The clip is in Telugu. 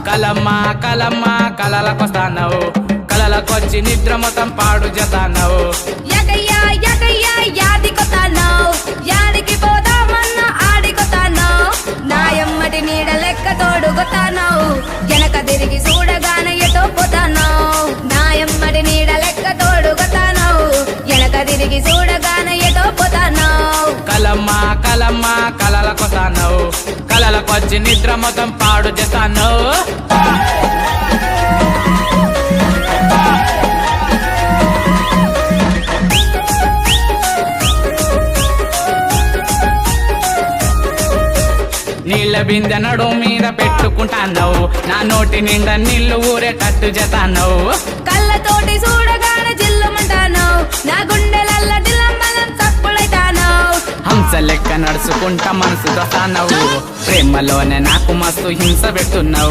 కలమ్మా కలమ్మా కలలకొస్తానవు కలలకొచ్చి నిద్ర మొత్తం పాడు చేస్తానవు యగయ్యా యగయ్యా యాదికొతానవు యాదికి పోదామన్న ఆడికొతానవు నాయమ్మటి నీడ లెక్క తోడుకొతానవు వెనక తిరిగి చూడగానే ఎటో పోతానవు నాయమ్మటి నీడ లెక్క తోడుకొతానవు వెనక తిరిగి చూడగానే ఎటో పోతానవు కలమ్మా కలమ్మా కలలకొస్తానవు కలలకొచ్చి నిద్ర మొత్తం పాడు చేస్తానవు నీళ్ళ బిందె నడు మీద పెట్టుకుంటానవు నా నోటి నిండా నీళ్లు ఊరేటట్టు చేస్తానవు కళ్ళతోటి చూడగానే జిల్లుమంటానవు నా గుండెలల్ల దిల్లమ్మలం చప్పుడైతానవు హంస లెక్క నడుచుకుంటా మనసు దొస్తానవు ప్రేమలోనే నాకు మస్తు హింస పెడుతున్నావు